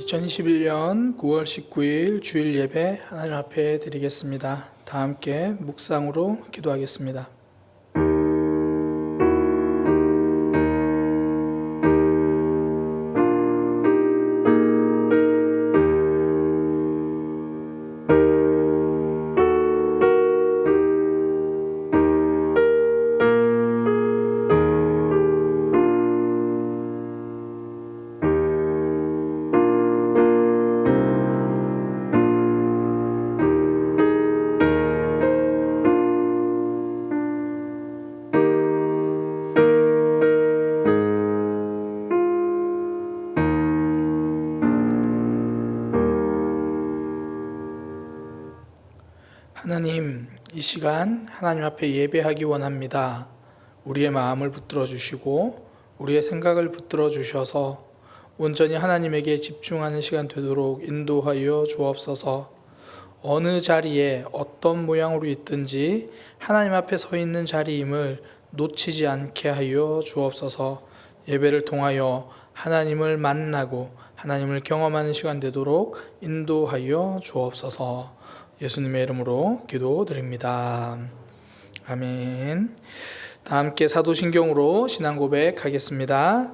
2021년 9월 19일 주일 예배 하나님 앞에 드리겠습니다. 다 함께 묵상으로 기도하겠습니다. 하나님, 이 시간 하나님 앞에 예배하기 원합니다. 우리의 마음을 붙들어 주시고 우리의 생각을 붙들어 주셔서 온전히 하나님에게 집중하는 시간 되도록 인도하여 주옵소서. 어느 자리에 어떤 모양으로 있든지 하나님 앞에 서 있는 자리임을 놓치지 않게 하여 주옵소서. 예배를 통하여 하나님을 만나고 하나님을 경험하는 시간 되도록 인도하여 주옵소서. 예수님의 이름으로 기도드립니다. 아멘. 다 함께 사도신경으로 신앙 고백하겠습니다.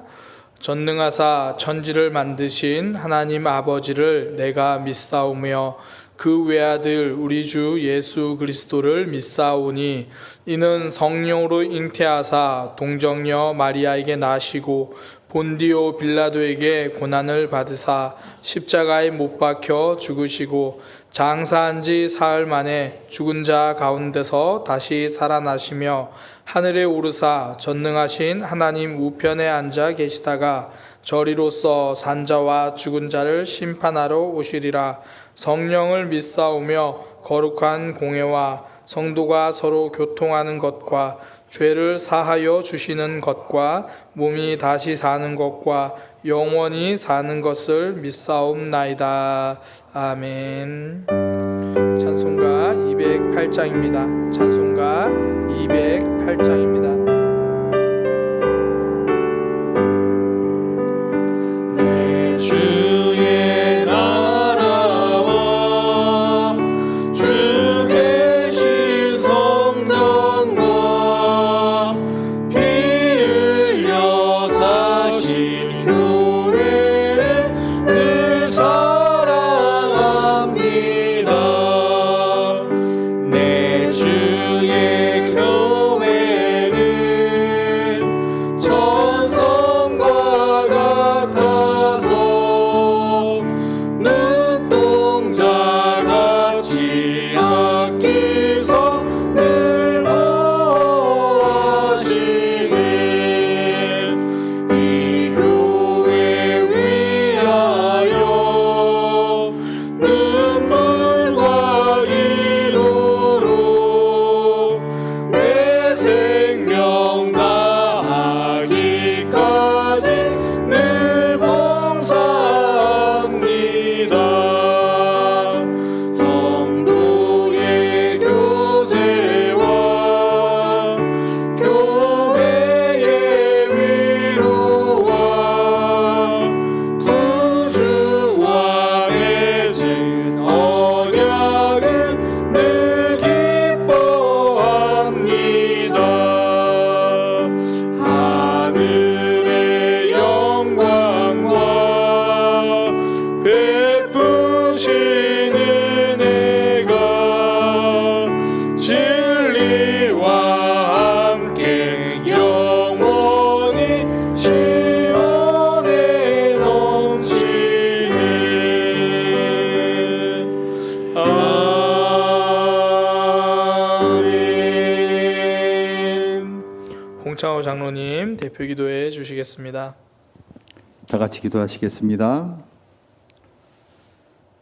전능하사 천지를 만드신 하나님 아버지를 내가 믿사오며 그 외아들 우리 주 예수 그리스도를 믿사오니 이는 성령으로 잉태하사 동정녀 마리아에게 나시고 본디오 빌라도에게 고난을 받으사 십자가에 못 박혀 죽으시고 장사한 지 사흘 만에 죽은 자 가운데서 다시 살아나시며 하늘에 오르사 전능하신 하나님 우편에 앉아 계시다가 저리로서 산자와 죽은 자를 심판하러 오시리라. 성령을 믿사오며 거룩한 공회와 성도가 서로 교통하는 것과 죄를 사하여 주시는 것과 몸이 다시 사는 것과 영원히 사는 것을 믿사옵나이다. 아멘. 찬송가 208장입니다. 찬송가 208장입니다. 내 주의 나라와 주 계신 성전과 피 흘려 사신 교회를 늘 사랑합니다. 내 주의 교회는 천성과 같아서 눈동자같이 아끼사 늘 보호하시네. 이 교회 위하여 눈물과 기도로 내 생명 다하기까지 늘 봉사합니다. 성도의 교제와 교회의 위로와 구주와 맺은 언약을 늘 기뻐합니다. 하늘의 영광과 베푸신 은혜가 진리와 함께 영원히 시온에 넘치네. 아멘. 홍창호 장로님 대표 기도해 주시겠습니다. 다 같이 기도하시겠습니다.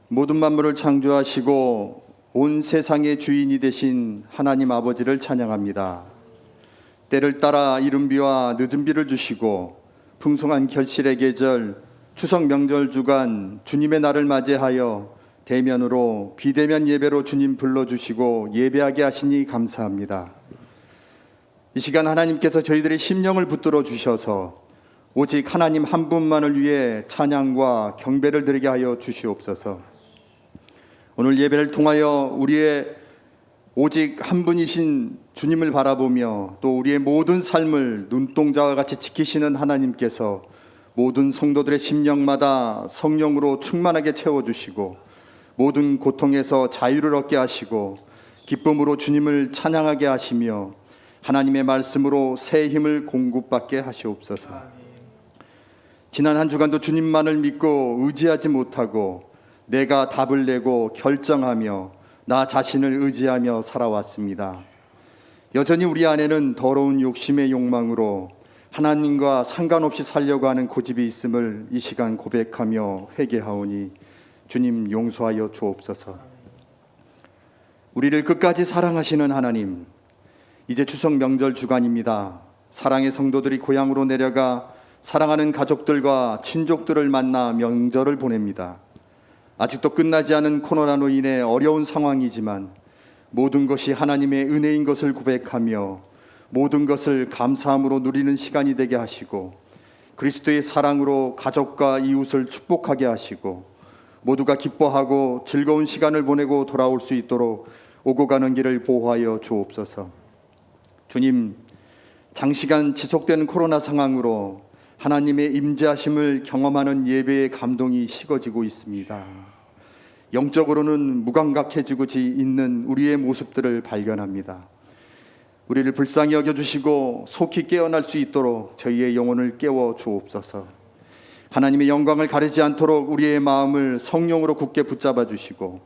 모든 만물을 창조하시고 온 세상의 주인이 되신 하나님 아버지를 찬양합니다. 때를 따라 이른 비와 늦은 비를 주시고 풍성한 결실의 계절 추석 명절 주간 주님의 날을 맞이하여 대면으로 비대면 예배로 주님 불러주시고 예배하게 하시니 감사합니다. 이 시간 하나님께서 저희들의 심령을 붙들어 주셔서 오직 하나님 한 분만을 위해 찬양과 경배를 드리게 하여 주시옵소서. 오늘 예배를 통하여 우리의 오직 한 분이신 주님을 바라보며 또 우리의 모든 삶을 눈동자와 같이 지키시는 하나님께서 모든 성도들의 심령마다 성령으로 충만하게 채워주시고 모든 고통에서 자유를 얻게 하시고 기쁨으로 주님을 찬양하게 하시며 하나님의 말씀으로 새 힘을 공급받게 하시옵소서. 지난 한 주간도 주님만을 믿고 의지하지 못하고 내가 답을 내고 결정하며 나 자신을 의지하며 살아왔습니다. 여전히 우리 안에는 더러운 욕심의 욕망으로 하나님과 상관없이 살려고 하는 고집이 있음을 이 시간 고백하며 회개하오니 주님 용서하여 주옵소서. 우리를 끝까지 사랑하시는 하나님, 이제 추석 명절 주간입니다. 사랑의 성도들이 고향으로 내려가 사랑하는 가족들과 친족들을 만나 명절을 보냅니다. 아직도 끝나지 않은 코로나로 인해 어려운 상황이지만 모든 것이 하나님의 은혜인 것을 고백하며 모든 것을 감사함으로 누리는 시간이 되게 하시고 그리스도의 사랑으로 가족과 이웃을 축복하게 하시고 모두가 기뻐하고 즐거운 시간을 보내고 돌아올 수 있도록 오고 가는 길을 보호하여 주옵소서. 주님, 장시간 지속되는 코로나 상황으로 하나님의 임재하심을 경험하는 예배의 감동이 식어지고 있습니다. 영적으로는 무감각해지고 있는 우리의 모습들을 발견합니다. 우리를 불쌍히 여겨주시고 속히 깨어날 수 있도록 저희의 영혼을 깨워 주옵소서. 하나님의 영광을 가리지 않도록 우리의 마음을 성령으로 굳게 붙잡아 주시고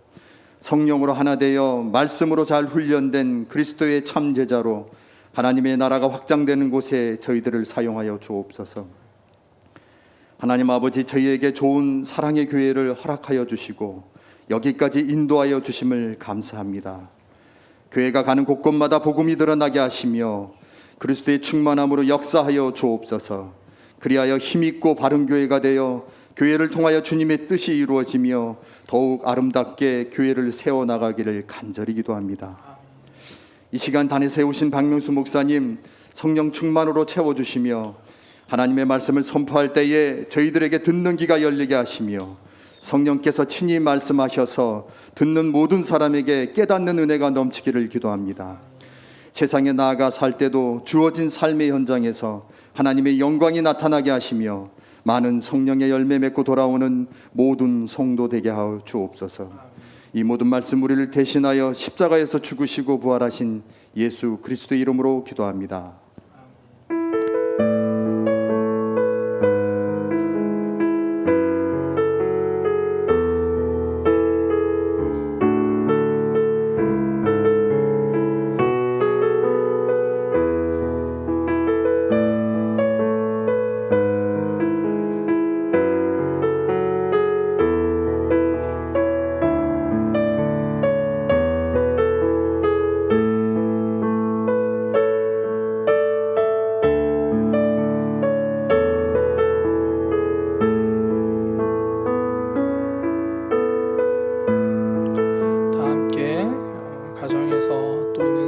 성령으로 하나 되어 말씀으로 잘 훈련된 그리스도의 참 제자로 하나님의 나라가 확장되는 곳에 저희들을 사용하여 주옵소서. 하나님 아버지, 저희에게 좋은 사랑의 교회를 허락하여 주시고 여기까지 인도하여 주심을 감사합니다. 교회가 가는 곳곳마다 복음이 드러나게 하시며 그리스도의 충만함으로 역사하여 주옵소서. 그리하여 힘있고 바른 교회가 되어 교회를 통하여 주님의 뜻이 이루어지며 더욱 아름답게 교회를 세워나가기를 간절히 기도합니다. 이 시간 단에 세우신 박명수 목사님 성령 충만으로 채워주시며 하나님의 말씀을 선포할 때에 저희들에게 듣는 귀가 열리게 하시며 성령께서 친히 말씀하셔서 듣는 모든 사람에게 깨닫는 은혜가 넘치기를 기도합니다. 세상에 나아가 살 때도 주어진 삶의 현장에서 하나님의 영광이 나타나게 하시며 많은 성령의 열매 맺고 돌아오는 모든 성도 되게 하여 주옵소서. 이 모든 말씀 우리를 대신하여 십자가에서 죽으시고 부활하신 예수 그리스도의 이름으로 기도합니다.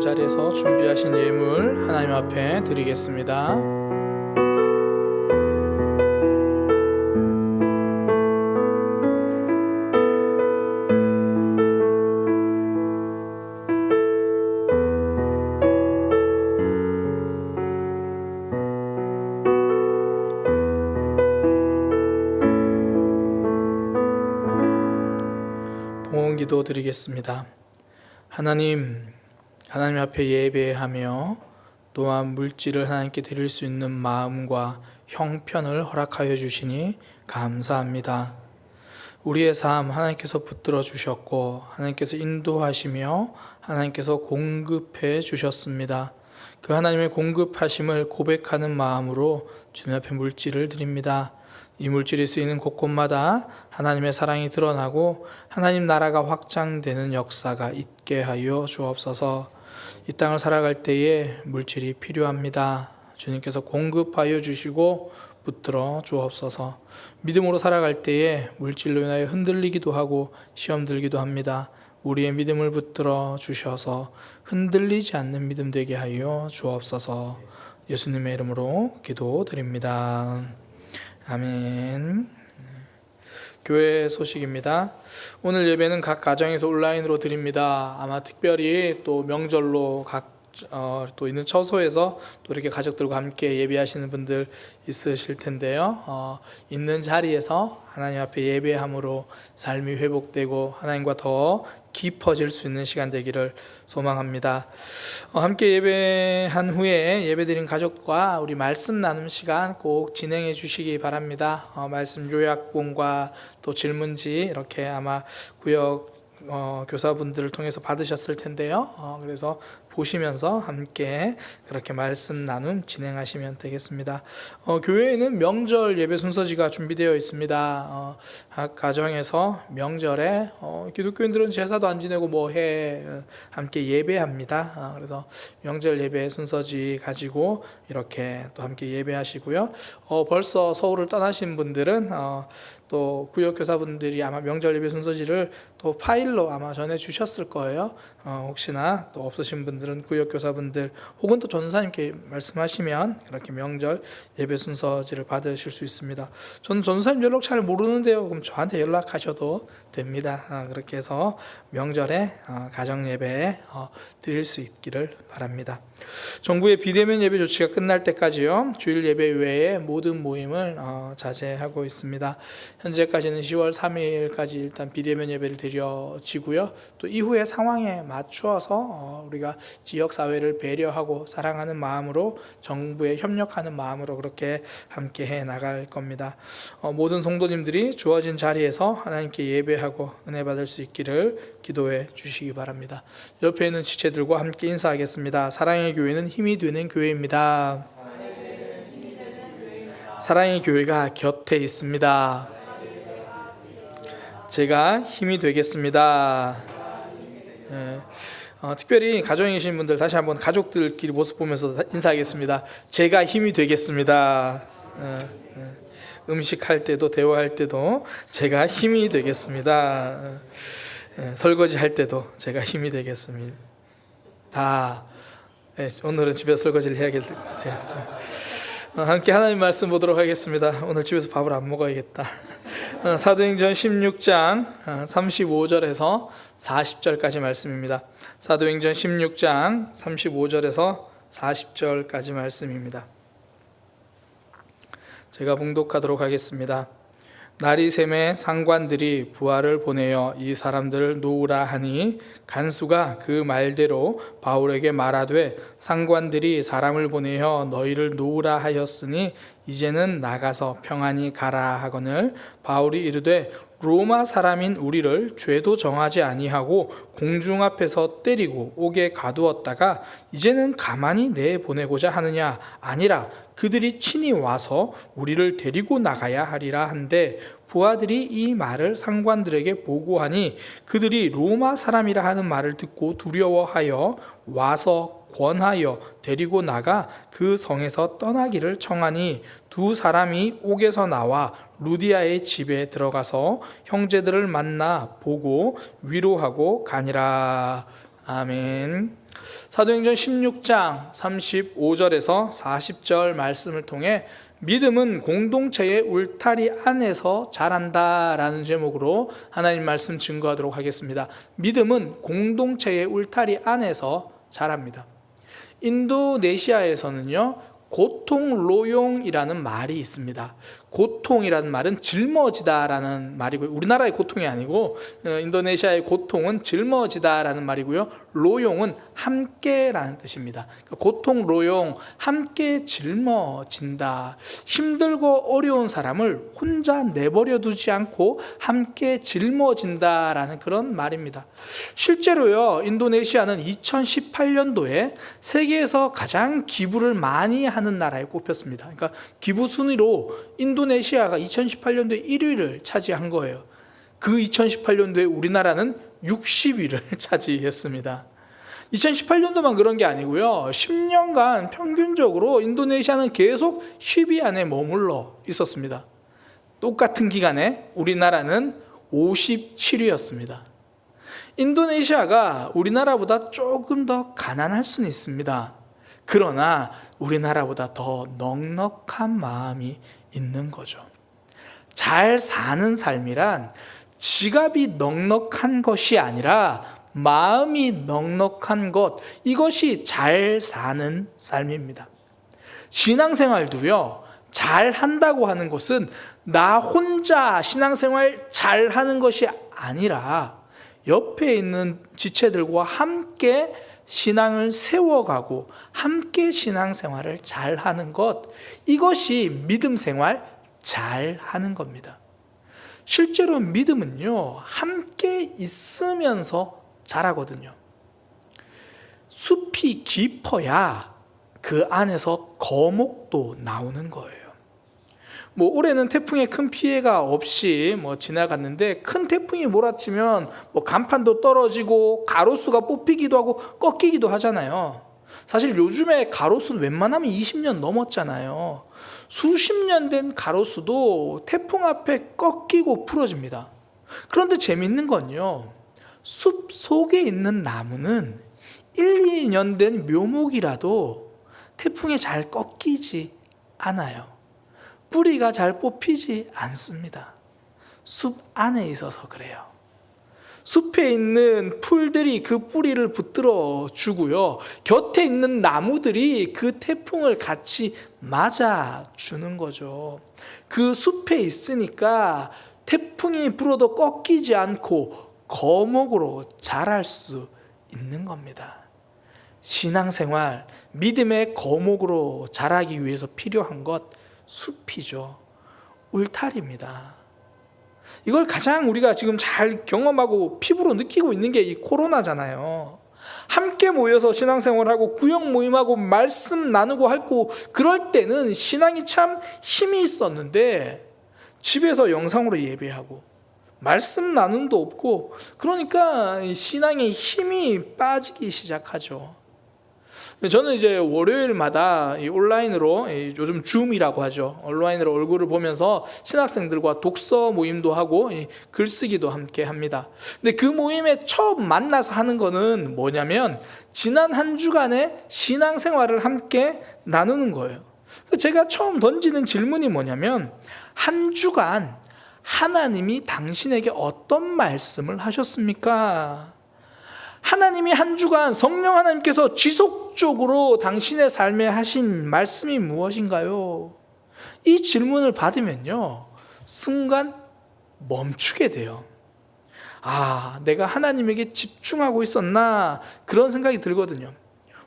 자리에서 준비하신 예물 하나님 앞에 드리겠습니다. 봉헌기도 드리겠습니다. 하나님 앞에 예배하며 또한 물질을 하나님께 드릴 수 있는 마음과 형편을 허락하여 주시니 감사합니다. 우리의 삶 하나님께서 붙들어 주셨고 하나님께서 인도하시며 하나님께서 공급해 주셨습니다. 그 하나님의 공급하심을 고백하는 마음으로 주님 앞에 물질을 드립니다. 이 물질이 쓰이는 곳곳마다 하나님의 사랑이 드러나고 하나님 나라가 확장되는 역사가 있게 하여 주옵소서. 이 땅을 살아갈 때에 물질이 필요합니다. 주님께서 공급하여 주시고 붙들어 주옵소서. 믿음으로 살아갈 때에 물질로 인하여 흔들리기도 하고 시험 들기도 합니다. 우리의 믿음을 붙들어 주셔서 흔들리지 않는 믿음 되게 하여 주옵소서. 예수님의 이름으로 기도드립니다. 아멘. 교회 소식입니다. 오늘 예배는 각 가정에서 온라인으로 드립니다. 아마 특별히 또 명절로 또 있는 처소에서 또 이렇게 가족들과 함께 예배하시는 분들 있으실 텐데요. 있는 자리에서 하나님 앞에 예배함으로 삶이 회복되고 하나님과 더 깊어질 수 있는 시간 되기를 소망합니다. 함께 예배한 후에 예배드린 가족과 우리 말씀 나눔 시간 꼭 진행해 주시기 바랍니다. 말씀 요약본과 또 질문지 이렇게 아마 구역 교사분들을 통해서 받으셨을 텐데요. 그래서 보시면서 함께 그렇게 말씀 나눔 진행하시면 되겠습니다. 교회에는 명절 예배 순서지가 준비되어 있습니다. 각 가정에서 명절에 기독교인들은 제사도 안 지내고 뭐해 함께 예배합니다. 그래서 명절 예배 순서지 가지고 이렇게 또 함께 예배하시고요. 벌써 서울을 떠나신 분들은 또 구역 교사분들이 아마 명절 예배 순서지를 또 파일로 아마 전해 주셨을 거예요. 혹시나 또 없으신 분들은 구역 교사분들 혹은 또 전사님께 말씀하시면 그렇게 명절 예배 순서지를 받으실 수 있습니다. 저는 전사님 연락 잘 모르는데요. 그럼 저한테 연락하셔도 됩니다. 그렇게 해서 명절에 가정 예배 드릴 수 있기를 바랍니다. 정부의 비대면 예배 조치가 끝날 때까지요, 주일 예배 외에 모든 모임을 자제하고 있습니다. 현재까지는 10월 3일까지 일단 비대면 예배를 드려지고요. 또 이후에 상황에 맞추어서 우리가 지역사회를 배려하고 사랑하는 마음으로 정부에 협력하는 마음으로 그렇게 함께 해 나갈 겁니다. 모든 성도님들이 주어진 자리에서 하나님께 예배하고 은혜 받을 수 있기를 기도해 주시기 바랍니다. 옆에 있는 지체들과 함께 인사하겠습니다. 사랑의 교회는 힘이 되는 교회입니다. 사랑의 교회가 곁에 있습니다. 제가 힘이 되겠습니다. 특별히 가정에 계신 분들 다시 한번 가족들끼리 모습 보면서 인사하겠습니다. 제가 힘이 되겠습니다. 음식할 때도 대화할 때도 제가 힘이 되겠습니다. 설거지 할 때도 제가 힘이 되겠습니다. 오늘은 집에서 설거지를 해야 될 것 같아요. 함께 하나님 말씀 보도록 하겠습니다. 오늘 집에서 밥을 안 먹어야겠다. 사도행전 16장 35절에서 40절까지 말씀입니다. 사도행전 16장 35절에서 40절까지 말씀입니다. 제가 봉독하도록 하겠습니다. 날이 샘에 상관들이 부하를 보내어 이 사람들을 놓으라 하니 간수가 그 말대로 바울에게 말하되 상관들이 사람을 보내어 너희를 놓으라 하였으니 이제는 나가서 평안히 가라 하거늘 바울이 이르되 로마 사람인 우리를 죄도 정하지 아니하고 공중 앞에서 때리고 옥에 가두었다가 이제는 가만히 내보내고자 하느냐? 아니라 그들이 친히 와서 우리를 데리고 나가야 하리라 한데 부하들이 이 말을 상관들에게 보고하니 그들이 로마 사람이라 하는 말을 듣고 두려워하여 와서 권하여 데리고 나가 그 성에서 떠나기를 청하니 두 사람이 옥에서 나와 루디아의 집에 들어가서 형제들을 만나 보고 위로하고 가니라. 아멘. 사도행전 16장 35절에서 40절 말씀을 통해 믿음은 공동체의 울타리 안에서 자란다라는 제목으로 하나님 말씀 증거하도록 하겠습니다. 믿음은 공동체의 울타리 안에서 자랍니다. 인도네시아에서는요, 고통로용이라는 말이 있습니다. 고통이라는 말은 짊어지다라는 말이고요. 우리나라의 고통이 아니고 인도네시아의 고통은 짊어지다라는 말이고요. 로용은 함께라는 뜻입니다. 고통, 로용, 함께 짊어진다. 힘들고 어려운 사람을 혼자 내버려 두지 않고 함께 짊어진다라는 그런 말입니다. 실제로요, 인도네시아는 2018년도에 세계에서 가장 기부를 많이 하는 나라에 꼽혔습니다. 그러니까 기부 순위로 인도네시아가 2018년도에 1위를 차지한 거예요. 그 2018년도에 우리나라는 60위를 차지했습니다. 2018년도만 그런 게 아니고요, 10년간 평균적으로 인도네시아는 계속 10위 안에 머물러 있었습니다. 똑같은 기간에 우리나라는 57위였습니다. 인도네시아가 우리나라보다 조금 더 가난할 수는 있습니다. 그러나 우리나라보다 더 넉넉한 마음이 있는 거죠. 잘 사는 삶이란 지갑이 넉넉한 것이 아니라 마음이 넉넉한 것, 이것이 잘 사는 삶입니다. 신앙생활도요, 잘 한다고 하는 것은 나 혼자 신앙생활 잘 하는 것이 아니라 옆에 있는 지체들과 함께 신앙을 세워가고 함께 신앙생활을 잘 하는 것, 이것이 믿음 생활 잘 하는 겁니다. 실제로 믿음은요, 함께 있으면서 자라거든요. 숲이 깊어야 그 안에서 거목도 나오는 거예요. 올해는 태풍에 큰 피해가 없이 지나갔는데, 큰 태풍이 몰아치면 간판도 떨어지고 가로수가 뽑히기도 하고 꺾이기도 하잖아요. 사실 요즘에 가로수는 웬만하면 20년 넘었잖아요. 수십 년 된 가로수도 태풍 앞에 꺾이고 부러집니다. 그런데 재밌는 건요, 숲 속에 있는 나무는 1, 2년 된 묘목이라도 태풍에 잘 꺾이지 않아요. 뿌리가 잘 뽑히지 않습니다. 숲 안에 있어서 그래요. 숲에 있는 풀들이 그 뿌리를 붙들어 주고요, 곁에 있는 나무들이 그 태풍을 같이 맞아 주는 거죠. 그 숲에 있으니까 태풍이 불어도 꺾이지 않고 거목으로 자랄 수 있는 겁니다. 신앙생활, 믿음의 거목으로 자라기 위해서 필요한 것, 숲이죠. 울타리입니다. 이걸 가장 우리가 지금 잘 경험하고 피부로 느끼고 있는 게 이 코로나잖아요. 함께 모여서 신앙생활하고 구역 모임하고 말씀 나누고 하고 그럴 때는 신앙이 참 힘이 있었는데, 집에서 영상으로 예배하고 말씀 나눔도 없고, 그러니까 신앙의 힘이 빠지기 시작하죠. 저는 이제 월요일마다 온라인으로, 요즘 줌이라고 하죠, 온라인으로 얼굴을 보면서 신학생들과 독서 모임도 하고 글쓰기도 함께 합니다. 근데 그 모임에 처음 만나서 하는 거는 뭐냐면, 지난 한 주간의 신앙생활을 함께 나누는 거예요. 제가 처음 던지는 질문이 뭐냐면, 한 주간 하나님이 당신에게 어떤 말씀을 하셨습니까? 하나님이 한 주간 성령 하나님께서 지속적으로 당신의 삶에 하신 말씀이 무엇인가요? 이 질문을 받으면요, 순간 멈추게 돼요. 내가 하나님에게 집중하고 있었나, 그런 생각이 들거든요.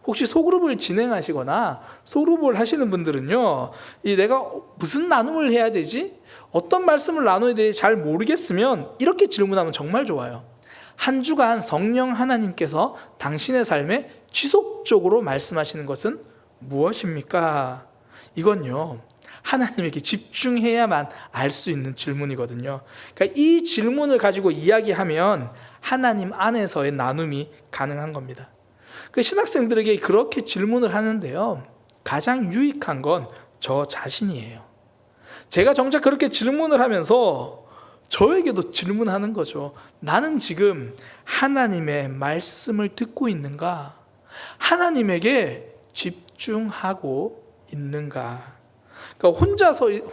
혹시 소그룹을 진행하시거나 소그룹을 하시는 분들은요, 내가 무슨 나눔을 해야 되지? 어떤 말씀을 나눠야 되지? 잘 모르겠으면 이렇게 질문하면 정말 좋아요. 한 주간 성령 하나님께서 당신의 삶에 지속적으로 말씀하시는 것은 무엇입니까? 이건요, 하나님에게 집중해야만 알 수 있는 질문이거든요. 그러니까 이 질문을 가지고 이야기하면 하나님 안에서의 나눔이 가능한 겁니다. 그 신학생들에게 그렇게 질문을 하는데요, 가장 유익한 건 저 자신이에요. 제가 정작 그렇게 질문을 하면서 저에게도 질문하는 거죠. 나는 지금 하나님의 말씀을 듣고 있는가? 하나님에게 집중하고 있는가? 그러니까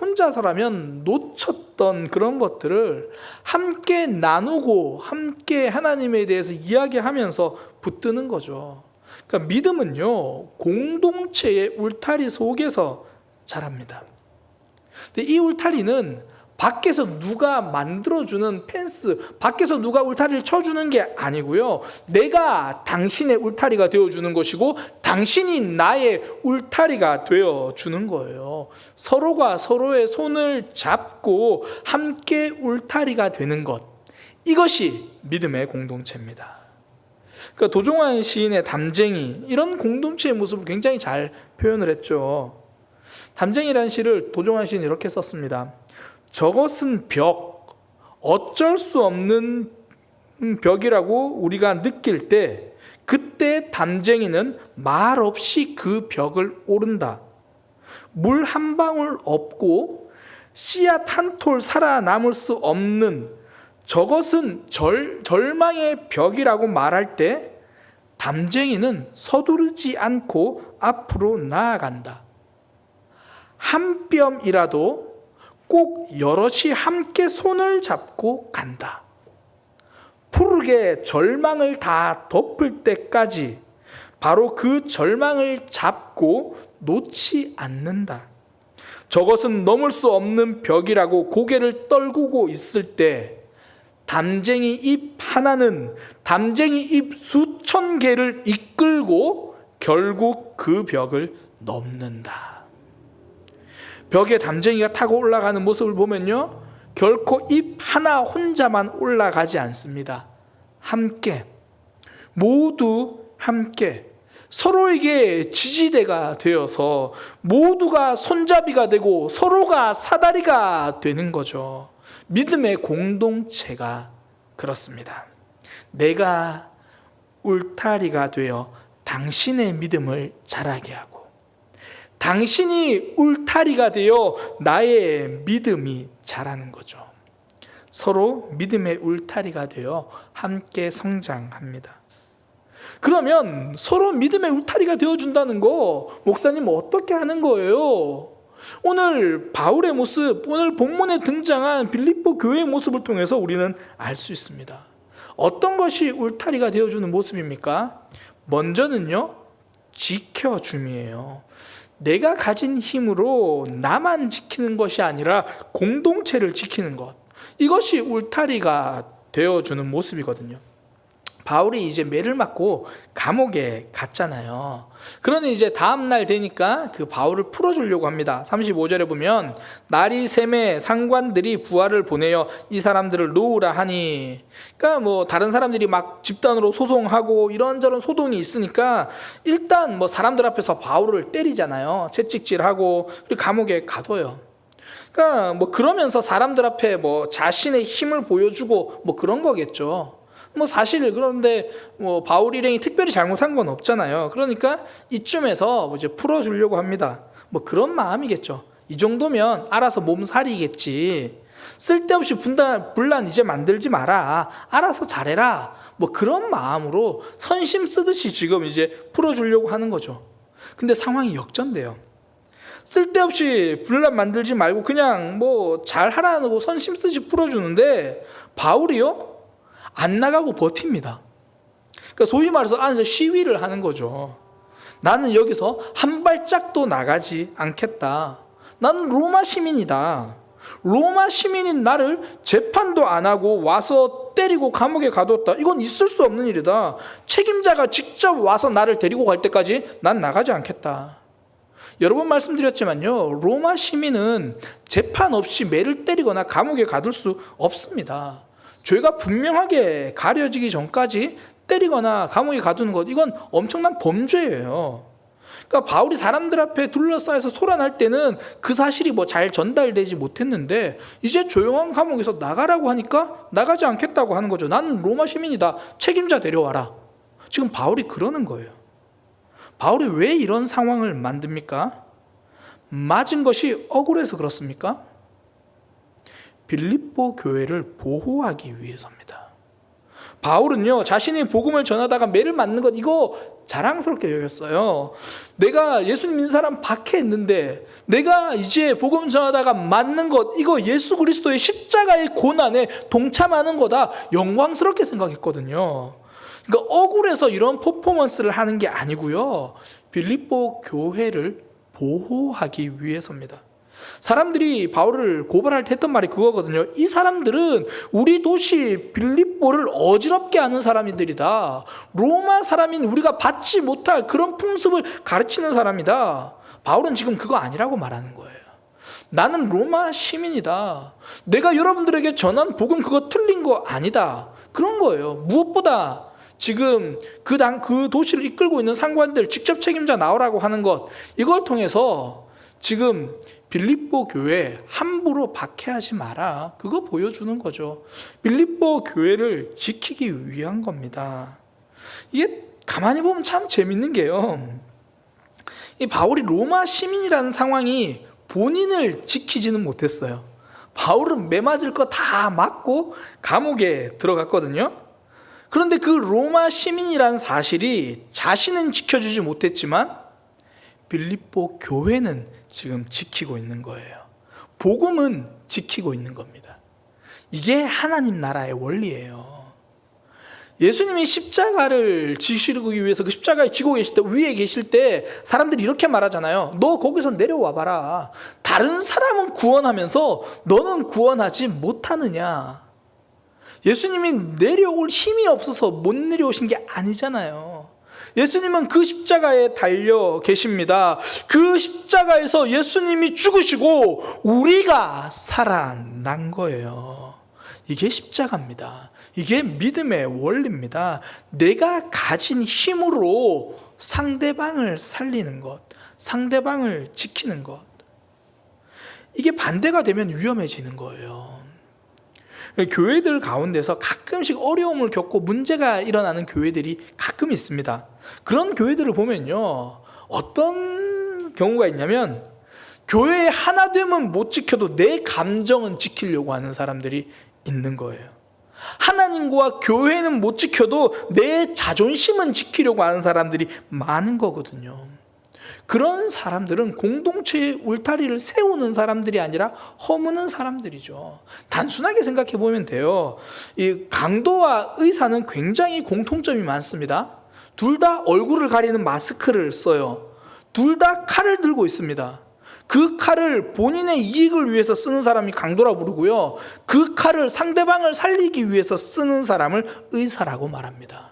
혼자서라면 놓쳤던 그런 것들을 함께 나누고 함께 하나님에 대해서 이야기하면서 붙드는 거죠. 그러니까 믿음은요, 공동체의 울타리 속에서 자랍니다. 근데 이 울타리는 밖에서 누가 만들어주는 펜스, 밖에서 누가 울타리를 쳐주는 게 아니고요, 내가 당신의 울타리가 되어주는 것이고 당신이 나의 울타리가 되어주는 거예요. 서로가 서로의 손을 잡고 함께 울타리가 되는 것, 이것이 믿음의 공동체입니다. 그러니까 도종환 시인의 담쟁이, 이런 공동체의 모습을 굉장히 잘 표현을 했죠. 담쟁이라는 시를 도종환 시인이 이렇게 썼습니다. 저것은 벽, 어쩔 수 없는 벽이라고 우리가 느낄 때, 그때 담쟁이는 말없이 그 벽을 오른다. 물 한 방울 없고 씨앗 한 톨 살아남을 수 없는 저것은 절망의 벽이라고 말할 때, 담쟁이는 서두르지 않고 앞으로 나아간다. 한 뼘이라도 꼭 여럿이 함께 손을 잡고 간다. 푸르게 절망을 다 덮을 때까지 바로 그 절망을 잡고 놓지 않는다. 저것은 넘을 수 없는 벽이라고 고개를 떨구고 있을 때 담쟁이 잎 하나는 담쟁이 잎 수천 개를 이끌고 결국 그 벽을 넘는다. 벽에 담쟁이가 타고 올라가는 모습을 보면요, 결코 잎 하나 혼자만 올라가지 않습니다. 함께, 모두 함께 서로에게 지지대가 되어서 모두가 손잡이가 되고 서로가 사다리가 되는 거죠. 믿음의 공동체가 그렇습니다. 내가 울타리가 되어 당신의 믿음을 자라게 하고, 당신이 울타리가 되어 나의 믿음이 자라는 거죠. 서로 믿음의 울타리가 되어 함께 성장합니다. 그러면 서로 믿음의 울타리가 되어준다는 거 목사님 어떻게 하는 거예요? 오늘 바울의 모습, 오늘 본문에 등장한 빌립보 교회의 모습을 통해서 우리는 알 수 있습니다. 어떤 것이 울타리가 되어주는 모습입니까? 먼저는요, 지켜줌이에요. 내가 가진 힘으로 나만 지키는 것이 아니라 공동체를 지키는 것, 이것이 울타리가 되어주는 모습이거든요. 바울이 이제 매를 맞고 감옥에 갔잖아요. 그러니 이제 다음날 되니까 그 바울을 풀어주려고 합니다. 35절에 보면 날이 샘에 상관들이 부하를 보내어 이 사람들을 놓으라 하니, 그러니까 뭐 다른 사람들이 막 집단으로 소송하고 이런저런 소동이 있으니까 일단 뭐 사람들 앞에서 바울을 때리잖아요. 채찍질하고, 그리고 감옥에 가둬요. 그러니까 뭐 그러면서 사람들 앞에 뭐 자신의 힘을 보여주고 뭐 그런 거겠죠. 뭐 사실 그런데 뭐 바울 일행이 특별히 잘못한 건 없잖아요. 그러니까 이쯤에서 이제 풀어주려고 합니다. 뭐 그런 마음이겠죠. 이 정도면 알아서 몸살이겠지. 쓸데없이 분란 이제 만들지 마라. 알아서 잘해라. 뭐 그런 마음으로 선심 쓰듯이 지금 이제 풀어주려고 하는 거죠. 근데 상황이 역전돼요. 쓸데없이 분란 만들지 말고 그냥 뭐 잘하라고 선심 쓰듯이 풀어주는데 바울이요? 안 나가고 버팁니다. 그러니까 소위 말해서 안에서 시위를 하는 거죠. 나는 여기서 한 발짝도 나가지 않겠다. 나는 로마 시민이다. 로마 시민인 나를 재판도 안 하고 와서 때리고 감옥에 가뒀다. 이건 있을 수 없는 일이다. 책임자가 직접 와서 나를 데리고 갈 때까지 난 나가지 않겠다. 여러 번 말씀드렸지만요, 로마 시민은 재판 없이 매를 때리거나 감옥에 가둘 수 없습니다. 죄가 분명하게 가려지기 전까지 때리거나 감옥에 가두는 것, 이건 엄청난 범죄예요. 그러니까 바울이 사람들 앞에 둘러싸여서 소란할 때는 그 사실이 뭐 잘 전달되지 못했는데 이제 조용한 감옥에서 나가라고 하니까 나가지 않겠다고 하는 거죠. 나는 로마 시민이다. 책임자 데려와라. 지금 바울이 그러는 거예요. 바울이 왜 이런 상황을 만듭니까? 맞은 것이 억울해서 그렇습니까? 빌립보 교회를 보호하기 위해서입니다. 바울은요, 자신이 복음을 전하다가 매를 맞는 것, 이거 자랑스럽게 여겼어요. 내가 예수님 믿는 사람 박해했는데 내가 이제 복음 전하다가 맞는 것, 이거 예수 그리스도의 십자가의 고난에 동참하는 거다, 영광스럽게 생각했거든요. 그러니까 억울해서 이런 퍼포먼스를 하는 게 아니고요, 빌립보 교회를 보호하기 위해서입니다. 사람들이 바울을 고발할 때 했던 말이 그거거든요. 이 사람들은 우리 도시 빌립보를 어지럽게 하는 사람들이다. 로마 사람인 우리가 받지 못할 그런 풍습을 가르치는 사람이다. 바울은 지금 그거 아니라고 말하는 거예요. 나는 로마 시민이다. 내가 여러분들에게 전한 복음 그거 틀린 거 아니다. 그런 거예요. 무엇보다 지금 그 도시를 이끌고 있는 상관들 직접 책임자 나오라고 하는 것, 이걸 통해서 지금 빌립보 교회 함부로 박해하지 마라, 그거 보여주는 거죠. 빌립보 교회를 지키기 위한 겁니다. 이게 가만히 보면 참 재밌는 게요, 이 바울이 로마 시민이라는 상황이 본인을 지키지는 못했어요. 바울은 매 맞을 거 다 맞고 감옥에 들어갔거든요. 그런데 그 로마 시민이라는 사실이 자신은 지켜주지 못했지만 빌립보 교회는 지금 지키고 있는 거예요. 복음은 지키고 있는 겁니다. 이게 하나님 나라의 원리예요. 예수님이 십자가를 지시기 위해서 그 십자가에 지고 계실 때, 위에 계실 때 사람들이 이렇게 말하잖아요. 너 거기서 내려와 봐라. 다른 사람은 구원하면서 너는 구원하지 못하느냐. 예수님이 내려올 힘이 없어서 못 내려오신 게 아니잖아요. 예수님은 그 십자가에 달려 계십니다. 그 십자가에서 예수님이 죽으시고 우리가 살아난 거예요. 이게 십자가입니다. 이게 믿음의 원리입니다. 내가 가진 힘으로 상대방을 살리는 것, 상대방을 지키는 것. 이게 반대가 되면 위험해지는 거예요. 교회들 가운데서 가끔씩 어려움을 겪고 문제가 일어나는 교회들이 가끔 있습니다. 그런 교회들을 보면요, 어떤 경우가 있냐면 교회의 하나됨은 못 지켜도 내 감정은 지키려고 하는 사람들이 있는 거예요. 하나님과 교회는 못 지켜도 내 자존심은 지키려고 하는 사람들이 많은 거거든요. 그런 사람들은 공동체의 울타리를 세우는 사람들이 아니라 허무는 사람들이죠. 단순하게 생각해 보면 돼요. 이 강도와 의사는 굉장히 공통점이 많습니다. 둘 다 얼굴을 가리는 마스크를 써요. 둘 다 칼을 들고 있습니다. 그 칼을 본인의 이익을 위해서 쓰는 사람이 강도라 부르고요, 그 칼을 상대방을 살리기 위해서 쓰는 사람을 의사라고 말합니다.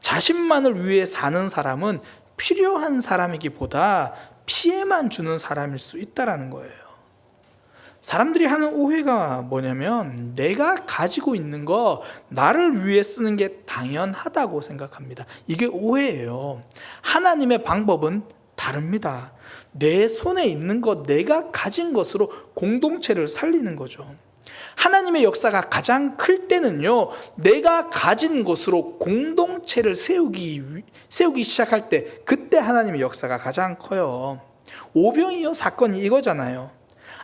자신만을 위해 사는 사람은 필요한 사람이기보다 피해만 주는 사람일 수 있다는 거예요. 사람들이 하는 오해가 뭐냐면 내가 가지고 있는 거 나를 위해 쓰는 게 당연하다고 생각합니다. 이게 오해예요. 하나님의 방법은 다릅니다. 내 손에 있는 것, 내가 가진 것으로 공동체를 살리는 거죠. 하나님의 역사가 가장 클 때는요, 내가 가진 것으로 공동체를 세우기 시작할 때, 그때 하나님의 역사가 가장 커요. 오병이어 사건이 이거잖아요.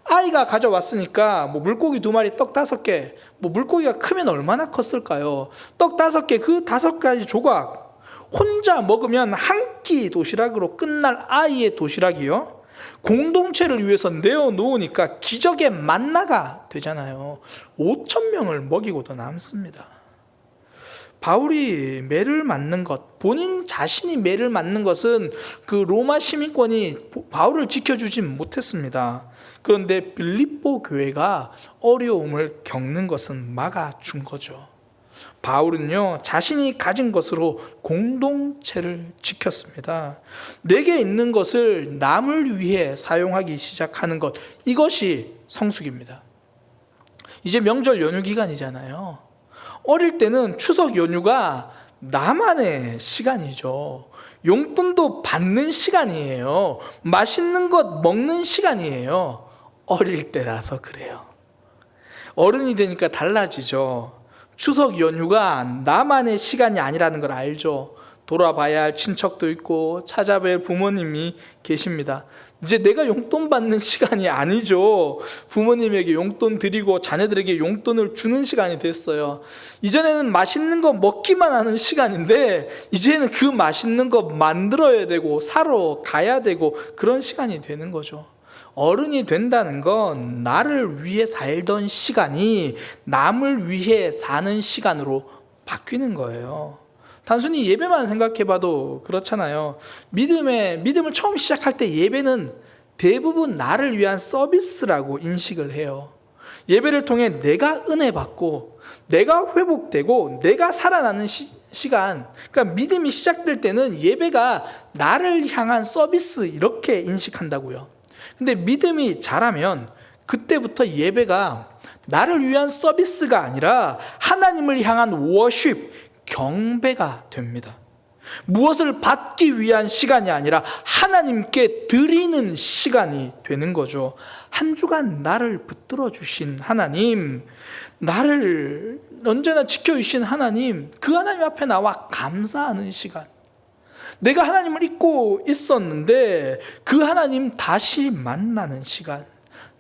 아이가 가져왔으니까 물고기 2마리, 떡 5개, 물고기가 크면 얼마나 컸을까요? 떡 5개, 그 5가지 조각 혼자 먹으면 한 끼 도시락으로 끝날 아이의 도시락이요, 공동체를 위해서 내어놓으니까 기적의 만나가 되잖아요. 5,000명을 먹이고도 남습니다. 바울이 매를 맞는 것, 본인 자신이 매를 맞는 것은 그 로마 시민권이 바울을 지켜주진 못했습니다. 그런데 빌립보 교회가 어려움을 겪는 것은 막아준 거죠. 바울은요, 자신이 가진 것으로 공동체를 지켰습니다. 내게 있는 것을 남을 위해 사용하기 시작하는 것, 이것이 성숙입니다. 이제 명절 연휴 기간이잖아요. 어릴 때는 추석 연휴가 나만의 시간이죠. 용돈도 받는 시간이에요. 맛있는 것 먹는 시간이에요. 어릴 때라서 그래요. 어른이 되니까 달라지죠. 추석 연휴가 나만의 시간이 아니라는 걸 알죠. 돌아봐야 할 친척도 있고 찾아뵐 부모님이 계십니다. 이제 내가 용돈 받는 시간이 아니죠. 부모님에게 용돈 드리고 자녀들에게 용돈을 주는 시간이 됐어요. 이전에는 맛있는 거 먹기만 하는 시간인데 이제는 그 맛있는 거 만들어야 되고 사러 가야 되고 그런 시간이 되는 거죠. 어른이 된다는 건 나를 위해 살던 시간이 남을 위해 사는 시간으로 바뀌는 거예요. 단순히 예배만 생각해봐도 그렇잖아요. 믿음을 처음 시작할 때 예배는 대부분 나를 위한 서비스라고 인식을 해요. 예배를 통해 내가 은혜 받고 내가 회복되고 내가 살아나는 시간, 그러니까 믿음이 시작될 때는 예배가 나를 향한 서비스 이렇게 인식한다고요. 근데 믿음이 자라면 그때부터 예배가 나를 위한 서비스가 아니라 하나님을 향한 워십, 경배가 됩니다. 무엇을 받기 위한 시간이 아니라 하나님께 드리는 시간이 되는 거죠. 한 주간 나를 붙들어 주신 하나님, 나를 언제나 지켜주신 하나님, 그 하나님 앞에 나와 감사하는 시간. 내가 하나님을 잊고 있었는데 그 하나님 다시 만나는 시간,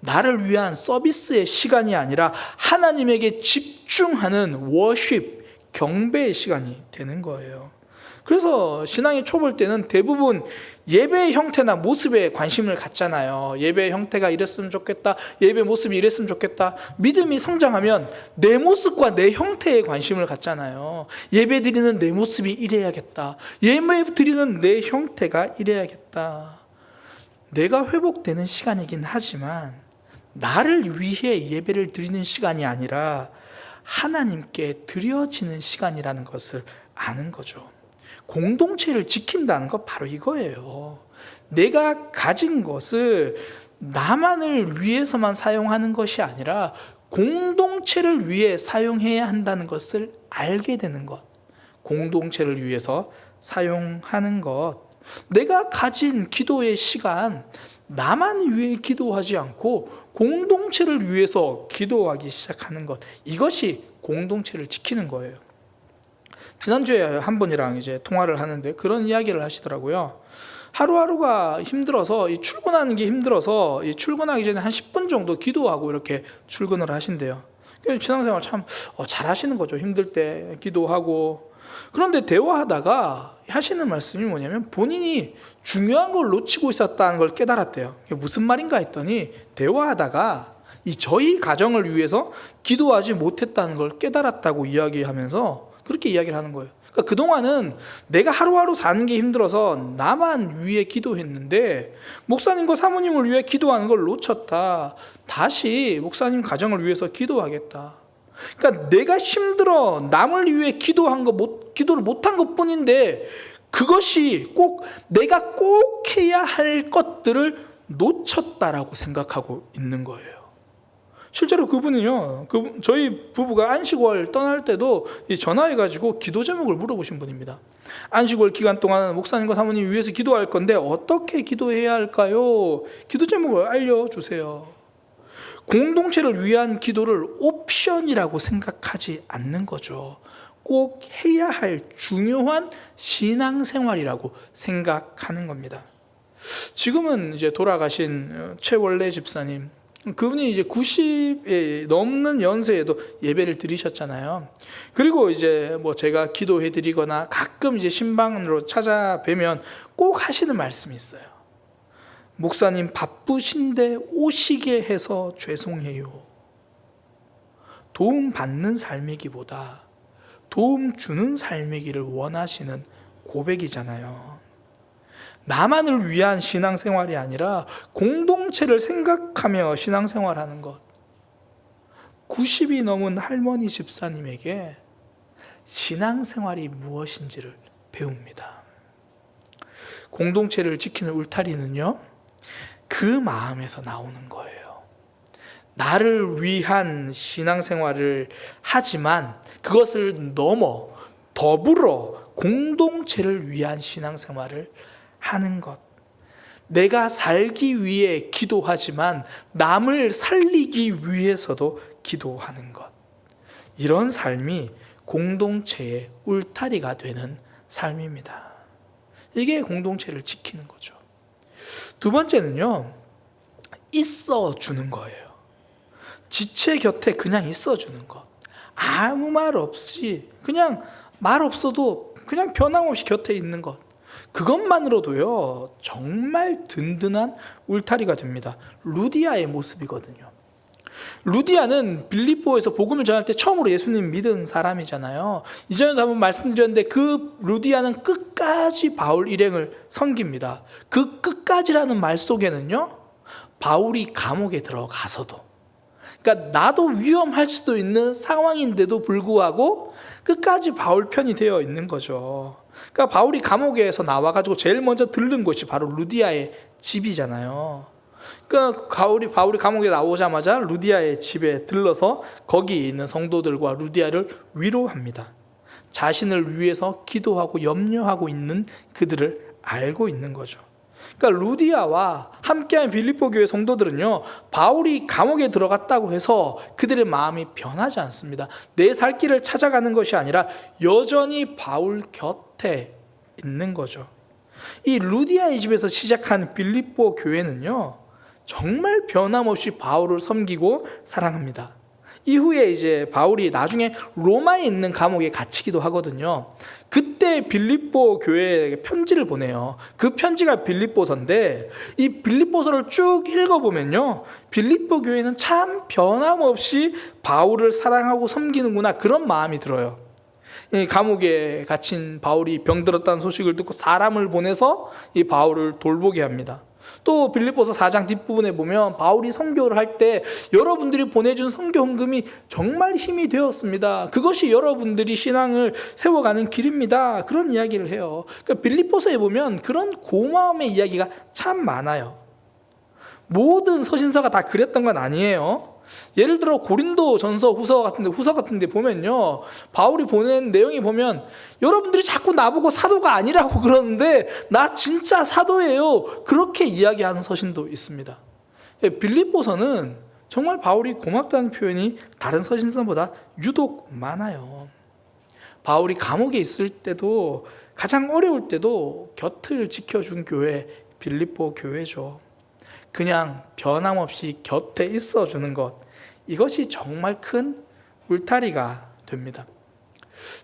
나를 위한 서비스의 시간이 아니라 하나님에게 집중하는 워십, 경배의 시간이 되는 거예요. 그래서 신앙의 초볼 때는 대부분 예배의 형태나 모습에 관심을 갖잖아요. 예배의 형태가 이랬으면 좋겠다, 예배 모습이 이랬으면 좋겠다. 믿음이 성장하면 내 모습과 내 형태에 관심을 갖잖아요. 예배 드리는 내 모습이 이래야겠다, 예배 드리는 내 형태가 이래야겠다. 내가 회복되는 시간이긴 하지만 나를 위해 예배를 드리는 시간이 아니라 하나님께 드려지는 시간이라는 것을 아는 거죠. 공동체를 지킨다는 것 바로 이거예요. 내가 가진 것을 나만을 위해서만 사용하는 것이 아니라 공동체를 위해 사용해야 한다는 것을 알게 되는 것. 공동체를 위해서 사용하는 것. 내가 가진 기도의 시간, 나만 위해 기도하지 않고 공동체를 위해서 기도하기 시작하는 것. 이것이 공동체를 지키는 거예요. 지난주에 한 분이랑 이제 통화를 하는데 그런 이야기를 하시더라고요. 하루하루가 힘들어서, 출근하는 게 힘들어서 출근하기 전에 한 10분 정도 기도하고 이렇게 출근을 하신대요. 신앙생활 참 잘하시는 거죠. 힘들 때 기도하고. 그런데 대화하다가 하시는 말씀이 뭐냐면 본인이 중요한 걸 놓치고 있었다는 걸 깨달았대요. 무슨 말인가 했더니 대화하다가 저희 가정을 위해서 기도하지 못했다는 걸 깨달았다고 이야기하면서 그렇게 이야기를 하는 거예요. 그러니까 그동안은 내가 하루하루 사는 게 힘들어서 나만 위해 기도했는데 목사님과 사모님을 위해 기도하는 걸 놓쳤다. 다시 목사님 가정을 위해서 기도하겠다. 그러니까 내가 힘들어 남을 위해 기도를 못한 것 뿐인데 그것이 꼭 내가 꼭 해야 할 것들을 놓쳤다라고 생각하고 있는 거예요. 실제로 그분은요, 저희 부부가 안식월 떠날 때도 전화해가지고 기도 제목을 물어보신 분입니다. 안식월 기간 동안 목사님과 사모님 위해서 기도할 건데 어떻게 기도해야 할까요? 기도 제목을 알려주세요. 공동체를 위한 기도를 옵션이라고 생각하지 않는 거죠. 꼭 해야 할 중요한 신앙생활이라고 생각하는 겁니다. 지금은 이제 돌아가신 최원래 집사님, 그분이 이제 90에 넘는 연세에도 예배를 드리셨잖아요. 그리고 이제 제가 기도해 드리거나 가끔 이제 신방으로 찾아뵈면 꼭 하시는 말씀이 있어요. 목사님 바쁘신데 오시게 해서 죄송해요. 도움 받는 삶이기보다 도움 주는 삶이기를 원하시는 고백이잖아요. 나만을 위한 신앙생활이 아니라 공동체를 생각하며 신앙생활하는 것. 90이 넘은 할머니 집사님에게 신앙생활이 무엇인지를 배웁니다. 공동체를 지키는 울타리는요, 그 마음에서 나오는 거예요. 나를 위한 신앙생활을 하지만 그것을 넘어 더불어 공동체를 위한 신앙생활을 하는 것. 내가 살기 위해 기도하지만 남을 살리기 위해서도 기도하는 것. 이런 삶이 공동체의 울타리가 되는 삶입니다. 이게 공동체를 지키는 거죠. 두 번째는요, 있어주는 거예요. 지체 곁에 그냥 있어주는 것. 아무 말 없이, 그냥 말 없어도 그냥 변함없이 곁에 있는 것. 그것만으로도요, 정말 든든한 울타리가 됩니다. 루디아의 모습이거든요. 루디아는 빌립보에서 복음을 전할 때 처음으로 예수님 믿은 사람이잖아요. 이전에도 한번 말씀드렸는데 그 루디아는 끝까지 바울 일행을 섬깁니다. 그 끝까지라는 말 속에는요, 바울이 감옥에 들어가서도, 그러니까 나도 위험할 수도 있는 상황인데도 불구하고 끝까지 바울 편이 되어 있는 거죠. 그러니까 바울이 감옥에서 나와가지고 제일 먼저 들른 곳이 바로 루디아의 집이잖아요. 그러니까 바울이 감옥에 나오자마자 루디아의 집에 들러서 거기 있는 성도들과 루디아를 위로합니다. 자신을 위해서 기도하고 염려하고 있는 그들을 알고 있는 거죠. 그러니까 루디아와 함께한 빌립보 교회 성도들은요, 바울이 감옥에 들어갔다고 해서 그들의 마음이 변하지 않습니다. 내 살 길을 찾아가는 것이 아니라 여전히 바울 곁에 있는 거죠. 이 루디아의 집에서 시작한 빌립보 교회는요, 정말 변함없이 바울을 섬기고 사랑합니다. 이후에 이제 바울이 나중에 로마에 있는 감옥에 갇히기도 하거든요. 그때 빌립보 교회에 편지를 보내요. 그 편지가 빌립보서인데 이 빌립보서를 쭉 읽어보면요, 빌립보 교회는 참 변함없이 바울을 사랑하고 섬기는구나, 그런 마음이 들어요. 이 감옥에 갇힌 바울이 병들었다는 소식을 듣고 사람을 보내서 이 바울을 돌보게 합니다. 또 빌립보서 4장 뒷부분에 보면 바울이 선교를 할 때 여러분들이 보내준 선교 헌금이 정말 힘이 되었습니다. 그것이 여러분들이 신앙을 세워가는 길입니다. 그런 이야기를 해요. 그러니까 빌립보서에 보면 그런 고마움의 이야기가 참 많아요. 모든 서신서가 다 그랬던 건 아니에요. 예를 들어 고린도 전서 후서 같은데 보면요, 바울이 보낸 내용이 보면 여러분들이 자꾸 나보고 사도가 아니라고 그러는데 나 진짜 사도예요, 그렇게 이야기하는 서신도 있습니다. 빌립보서는 정말 바울이 고맙다는 표현이 다른 서신서보다 유독 많아요. 바울이 감옥에 있을 때도, 가장 어려울 때도 곁을 지켜준 교회, 빌립보 교회죠. 그냥 변함없이 곁에 있어주는 것, 이것이 정말 큰 울타리가 됩니다.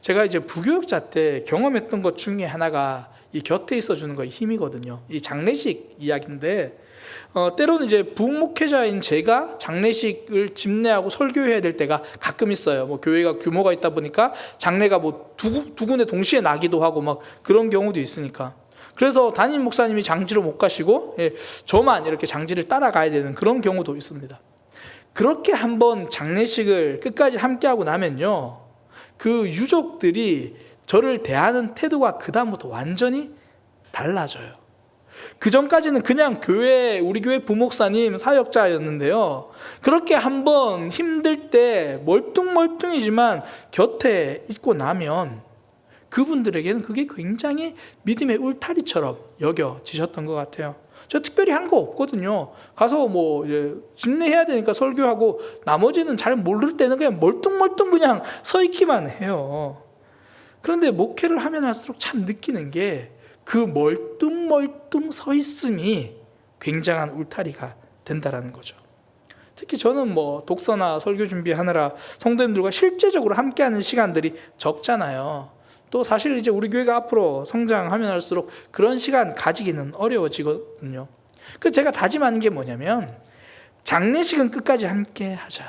제가 이제 부교육자 때 경험했던 것 중에 하나가 이 곁에 있어주는 거의 힘이거든요. 이 장례식 이야기인데, 때로는 이제 부목회자인 제가 장례식을 집례하고 설교해야 될 때가 가끔 있어요. 뭐 교회가 규모가 있다 보니까 장례가 뭐 두 군데 동시에 나기도 하고 막 그런 경우도 있으니까. 그래서 담임 목사님이 장지로 못 가시고 저만 이렇게 장지를 따라가야 되는 그런 경우도 있습니다. 그렇게 한번 장례식을 끝까지 함께하고 나면요, 그 유족들이 저를 대하는 태도가 그 다음부터 완전히 달라져요. 그 전까지는 그냥 우리 교회 부목사님 사역자였는데요, 그렇게 한번 힘들 때 멀뚱멀뚱이지만 곁에 있고 나면 그분들에게는 그게 굉장히 믿음의 울타리처럼 여겨지셨던 것 같아요. 저 특별히 한 거 없거든요. 가서 뭐 집례해야 되니까 설교하고 나머지는 잘 모를 때는 그냥 멀뚱멀뚱 그냥 서 있기만 해요. 그런데 목회를 하면 할수록 참 느끼는 게 그 멀뚱멀뚱 서 있음이 굉장한 울타리가 된다라는 거죠. 특히 저는 뭐 독서나 설교 준비하느라 성도님들과 실제적으로 함께하는 시간들이 적잖아요. 또 사실 이제 우리 교회가 앞으로 성장하면 할수록 그런 시간 가지기는 어려워지거든요. 그래서 제가 다짐하는 게 뭐냐면, 장례식은 끝까지 함께 하자.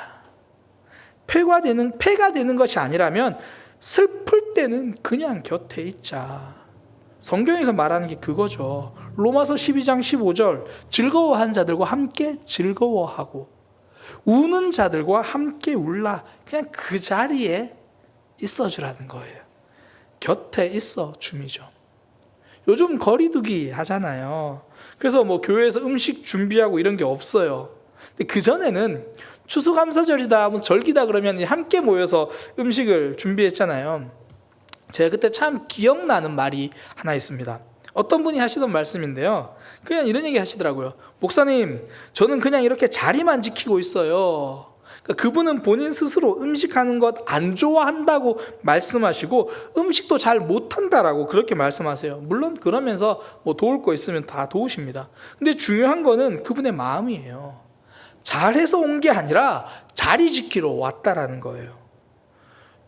폐가 되는 것이 아니라면 슬플 때는 그냥 곁에 있자. 성경에서 말하는 게 그거죠. 로마서 12장 15절, 즐거워하는 자들과 함께 즐거워하고 우는 자들과 함께 울라. 그냥 그 자리에 있어주라는 거예요. 곁에 있어 줌이죠. 요즘 거리두기 하잖아요. 그래서 뭐 교회에서 음식 준비하고 이런 게 없어요. 근데 그전에는 추수감사절이다, 뭐 절기다 그러면 함께 모여서 음식을 준비했잖아요. 제가 그때 참 기억나는 말이 하나 있습니다. 어떤 분이 하시던 말씀인데요, 그냥 이런 얘기 하시더라고요. 목사님, 저는 그냥 이렇게 자리만 지키고 있어요. 그분은 본인 스스로 음식하는 것 안 좋아한다고 말씀하시고 음식도 잘 못한다라고 그렇게 말씀하세요. 물론 그러면서 뭐 도울 거 있으면 다 도우십니다. 근데 중요한 거는 그분의 마음이에요. 잘해서 온 게 아니라 자리 지키러 왔다라는 거예요.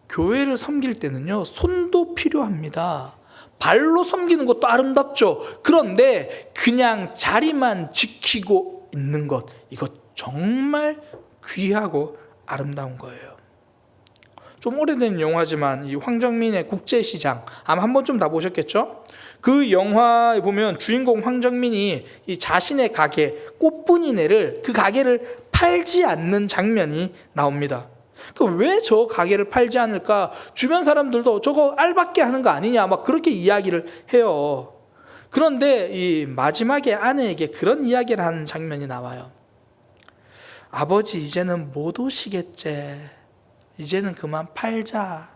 교회를 섬길 때는요, 손도 필요합니다. 발로 섬기는 것도 아름답죠. 그런데 그냥 자리만 지키고 있는 것, 이거 정말 귀하고 아름다운 거예요. 좀 오래된 영화지만 이 황정민의 국제시장, 아마 한 번쯤 다 보셨겠죠? 그 영화에 보면 주인공 황정민이 이 자신의 가게 꽃분이네를, 그 가게를 팔지 않는 장면이 나옵니다. 왜 저 가게를 팔지 않을까? 주변 사람들도 저거 알밖에 하는 거 아니냐 막 그렇게 이야기를 해요. 그런데 이 마지막에 아내에게 그런 이야기를 하는 장면이 나와요. 아버지, 이제는 못 오시겠제. 이제는 그만 팔자.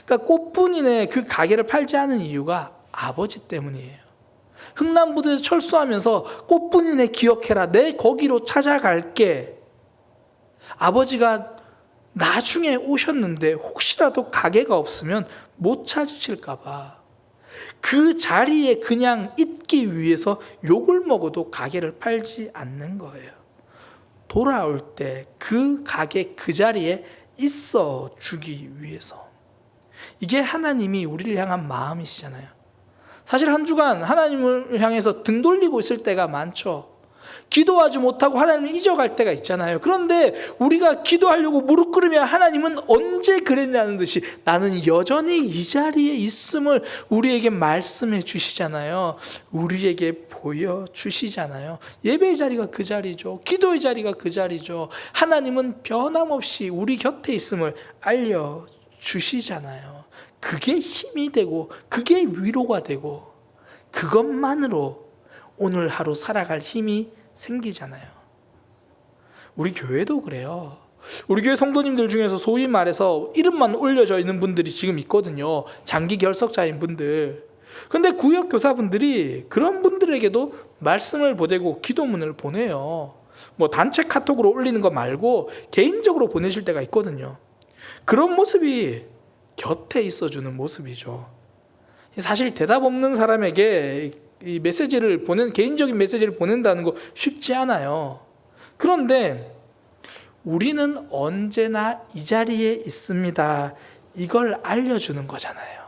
그러니까 꽃분이네 그 가게를 팔지 않은 이유가 아버지 때문이에요. 흥남부두에서 철수하면서 꽃분이네 기억해라, 내 거기로 찾아갈게. 아버지가 나중에 오셨는데 혹시라도 가게가 없으면 못 찾으실까 봐 그 자리에 그냥 있기 위해서 욕을 먹어도 가게를 팔지 않는 거예요. 돌아올 때 그 가게 그 자리에 있어 주기 위해서. 이게 하나님이 우리를 향한 마음이시잖아요. 사실 한 주간 하나님을 향해서 등 돌리고 있을 때가 많죠. 기도하지 못하고 하나님을 잊어갈 때가 있잖아요. 그런데 우리가 기도하려고 무릎 꿇으면 하나님은 언제 그랬냐는 듯이 나는 여전히 이 자리에 있음을 우리에게 말씀해 주시잖아요. 우리에게 보여주시잖아요. 예배의 자리가 그 자리죠. 기도의 자리가 그 자리죠. 하나님은 변함없이 우리 곁에 있음을 알려주시잖아요. 그게 힘이 되고 그게 위로가 되고 그것만으로 오늘 하루 살아갈 힘이 생기잖아요. 우리 교회도 그래요. 우리 교회 성도님들 중에서 소위 말해서 이름만 올려져 있는 분들이 지금 있거든요. 장기 결석자인 분들. 근데 구역 교사분들이 그런 분들에게도 말씀을 보내고 기도문을 보내요. 뭐 단체 카톡으로 올리는 거 말고 개인적으로 보내실 때가 있거든요. 그런 모습이 곁에 있어주는 모습이죠. 사실 대답 없는 사람에게 이 메시지를 개인적인 메시지를 보낸다는 거 쉽지 않아요. 그런데 우리는 언제나 이 자리에 있습니다. 이걸 알려주는 거잖아요.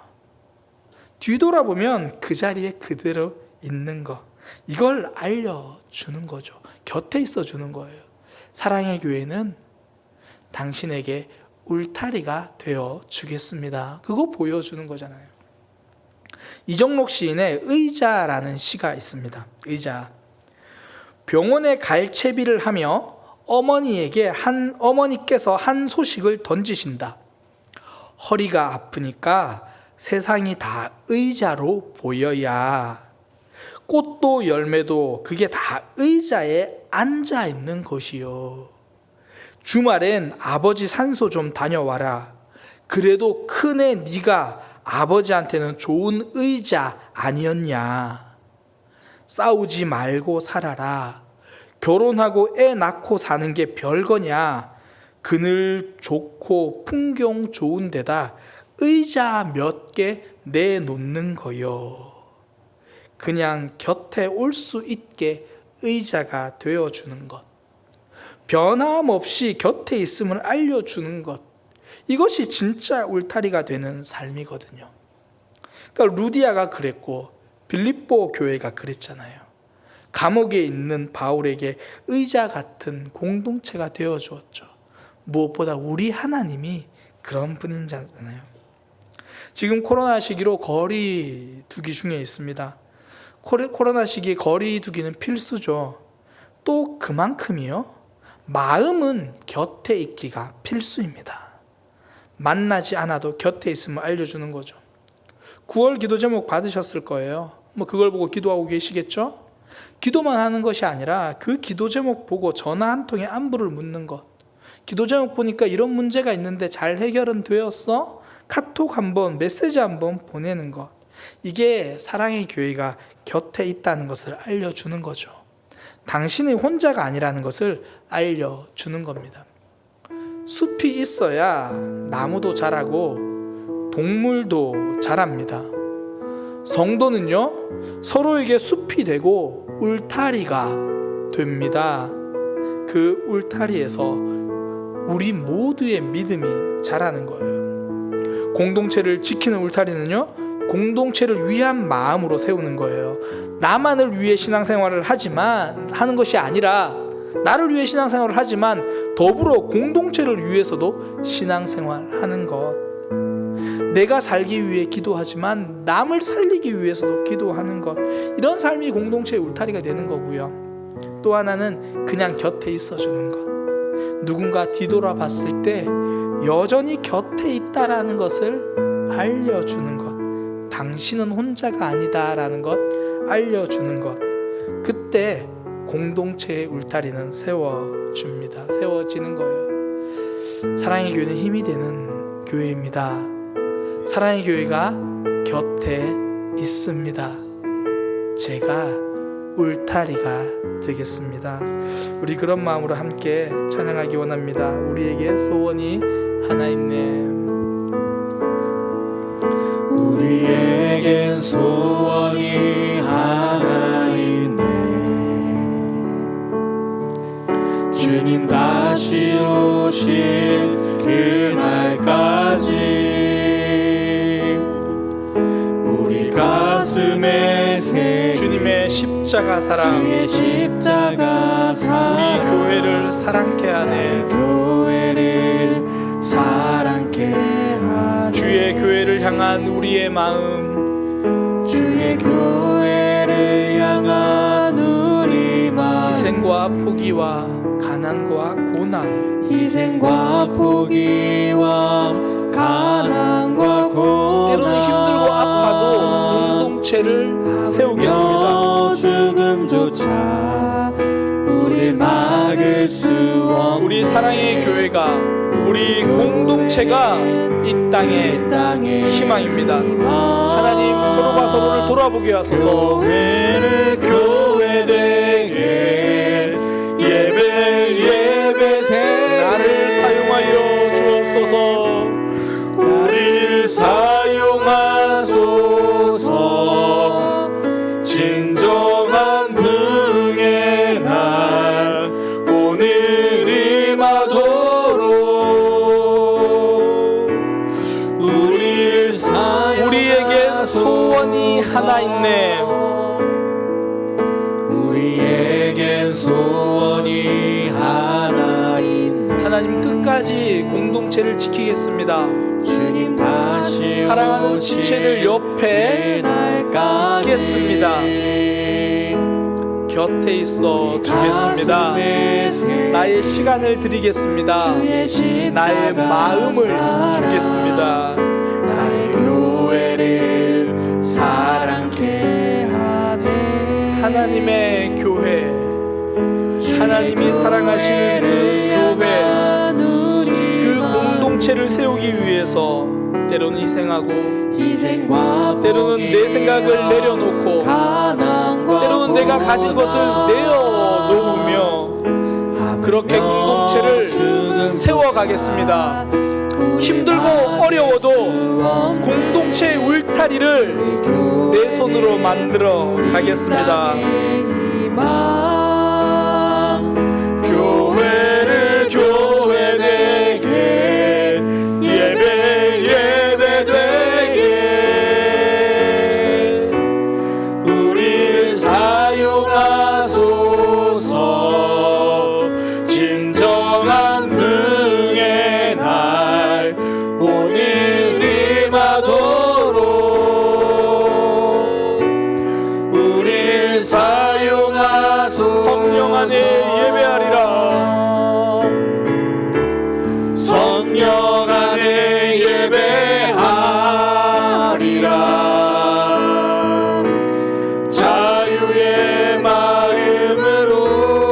뒤돌아보면 그 자리에 그대로 있는 거. 이걸 알려주는 거죠. 곁에 있어주는 거예요. 사랑의 교회는 당신에게 울타리가 되어 주겠습니다. 그거 보여주는 거잖아요. 이정록 시인의 의자라는 시가 있습니다. 의자. 병원에 갈채비를 하며 어머니께서 한 소식을 던지신다. 허리가 아프니까 세상이 다 의자로 보여야. 꽃도 열매도 그게 다 의자에 앉아 있는 것이요. 주말엔 아버지 산소 좀 다녀와라. 그래도 큰애 네가 아버지한테는 좋은 의자 아니었냐. 싸우지 말고 살아라. 결혼하고 애 낳고 사는 게 별거냐. 그늘 좋고 풍경 좋은 데다 의자 몇 개 내놓는 거요. 그냥 곁에 올 수 있게 의자가 되어주는 것. 변함없이 곁에 있음을 알려주는 것. 이것이 진짜 울타리가 되는 삶이거든요. 그러니까 루디아가 그랬고 빌립보 교회가 그랬잖아요. 감옥에 있는 바울에게 의자 같은 공동체가 되어 주었죠. 무엇보다 우리 하나님이 그런 분이잖아요. 지금 코로나 시기로 거리 두기 중에 있습니다. 코로나 시기에 거리 두기는 필수죠. 또 그만큼이요. 마음은 곁에 있기가 필수입니다. 만나지 않아도 곁에 있음을 알려주는 거죠. 9월 기도 제목 받으셨을 거예요. 뭐 그걸 보고 기도하고 계시겠죠? 기도만 하는 것이 아니라 그 기도 제목 보고 전화 한 통에 안부를 묻는 것. 기도 제목 보니까 이런 문제가 있는데 잘 해결은 되었어? 카톡 한번, 메시지 한번 보내는 것. 이게 사랑의 교회가 곁에 있다는 것을 알려주는 거죠. 당신이 혼자가 아니라는 것을 알려주는 겁니다. 숲이 있어야 나무도 자라고 동물도 자랍니다. 성도는요, 서로에게 숲이 되고 울타리가 됩니다. 그 울타리에서 우리 모두의 믿음이 자라는 거예요. 공동체를 지키는 울타리는요, 공동체를 위한 마음으로 세우는 거예요. 나만을 위해 신앙생활을 하는 것이 아니라 나를 위해 신앙생활을 하지만 더불어 공동체를 위해서도 신앙생활하는 것. 내가 살기 위해 기도하지만 남을 살리기 위해서도 기도하는 것. 이런 삶이 공동체의 울타리가 되는 거고요. 또 하나는 그냥 곁에 있어주는 것. 누군가 뒤돌아봤을 때 여전히 곁에 있다라는 것을 알려주는 것. 당신은 혼자가 아니다라는 것 알려주는 것. 그때 공동체의 울타리는 세워집니다. 세워지는 거예요. 사랑의 교회는 힘이 되는 교회입니다. 사랑의 교회가 곁에 있습니다. 제가 울타리가 되겠습니다. 우리 그런 마음으로 함께 찬양하기 원합니다. 우리에게 소원이 하나 있네. 우리에겐 소원이 하나 있네. 주님 다시 오실 그날까지 우리 가슴에 새 주님의 십자가 사랑, 주의 십자가 우리 사랑 교회를 사랑케 하네. 교회를 사랑케 하네 주의 교회를 향한 우리의 마음, 주의 교회를 향한 우리 마음 희생과 포기와 가난과 고난, 희생과 포기와 가난과 고난 때로는 힘들고 아파도 공동체를 세우겠습니다. 죽음조차 우릴 막을 수 없는 우리 사랑의 교회가, 우리 공동체가 이 땅의 희망입니다. 하나님, 서로가 서로를 돌아보게 하소서. 교회를 교회되게 예배를 예배되게 나를 사용하여 주옵소서. 우리를 사용하소서. 진정한 부흥의 날 오늘 임하도록 우리에게 소원이 하나 있네. 우리에겐 소원이 하나 있네. 하나님, 끝까지 공동체를 지키겠습니다. 주님 다시 사랑하는 오실 지체들 옆에 그날까지 있겠습니다. 곁에 있어 주겠습니다. 나의 시간을 드리겠습니다. 나의 마음을 주겠습니다. 나의 교회를 사랑케 하네. 하나님의 교회, 하나님이 사랑하시는 그 교회, 그 공동체를 세우기 위해서 때로는 희생하고, 때로는 내 생각을 내려놓고, 때로는 내가 가진 것을 내어놓으며 그렇게 공동체를 세워가겠습니다. 힘들고 어려워도 공동체의 울타리를 내 손으로 만들어 가겠습니다. 교회를 교회되게 예배를 예배되게 우리를 사용하소서. 진정한 부흥의 날 오늘 임하도록 우리를 사용하소서. 성령 안에 예배하리라. 성령 안에 예배하리라. 자유의 마음으로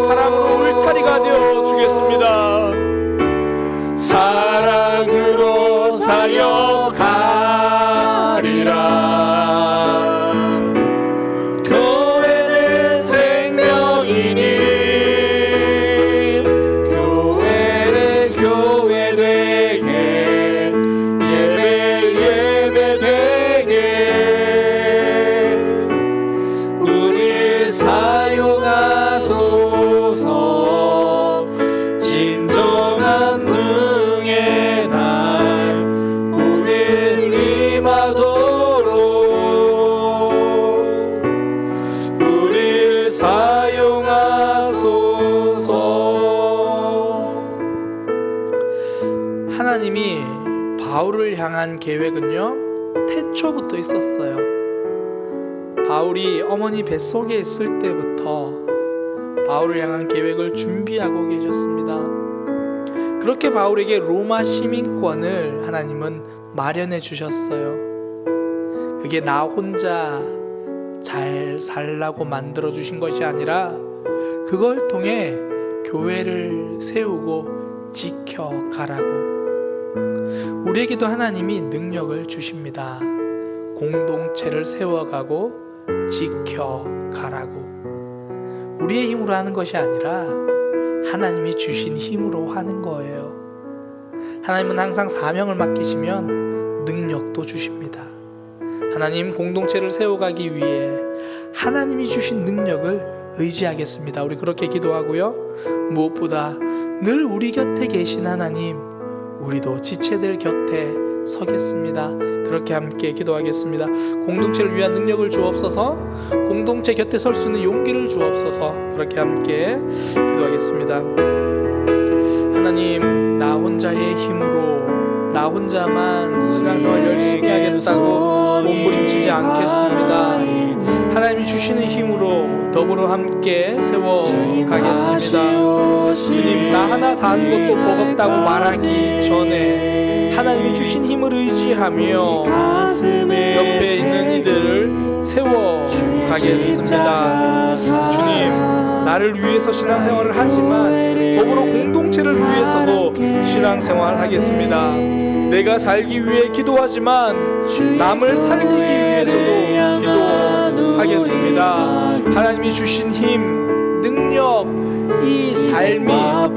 사랑으로 울타리가 되어 주겠습니다. 사랑으로 사역하리라. 교회는 생명이니 교회를 교회되게 예배를 예배되게 우릴 사용하소서. 진정한 부흥의 날 오늘 임하도록 우릴 사용하소서. 하나님이 바울을 향한 계획은요, 태초부터 있었어요. 바울이 어머니 뱃속에 있을 때부터 바울을 향한 계획을 준비하고 계셨습니다. 그렇게 바울에게 로마 시민권을 하나님은 마련해 주셨어요. 그게 나 혼자 잘 살라고 만들어 주신 것이 아니라 그걸 통해 교회를 세우고 지켜가라고. 우리에게도 하나님이 능력을 주십니다. 공동체를 세워가고 지켜가라고. 우리의 힘으로 하는 것이 아니라 하나님이 주신 힘으로 하는 거예요. 하나님은 항상 사명을 맡기시면 능력도 주십니다. 하나님, 공동체를 세워가기 위해 하나님이 주신 능력을 의지하겠습니다. 우리 그렇게 기도하고요. 무엇보다 늘 우리 곁에 계신 하나님, 우리도 지체들 곁에 서겠습니다. 그렇게 함께 기도하겠습니다. 공동체를 위한 능력을 주옵소서. 공동체 곁에 설 수 있는 용기를 주옵소서. 그렇게 함께 기도하겠습니다. 하나님, 나 혼자의 힘으로 나 혼자만 신앙생활 열심히 하겠다고 몸부림치지 않겠습니다. 하나님이 주시는 힘으로 더불어 함께 세워가겠습니다. 주님, 나 하나 사는 것도 버겁다고 말하기 전에 하나님이 주신 힘을 의지하며 옆에 있는 이들을 세워가겠습니다. 주님, 나를 위해서 신앙생활을 하지만 더불어 공동체를 위해서도 신앙생활을 하겠습니다. 내가 살기 위해 기도하지만 남을 살리기 위해서도 기도하겠습니다. 하나님이 주신 힘, 능력, 이 삶이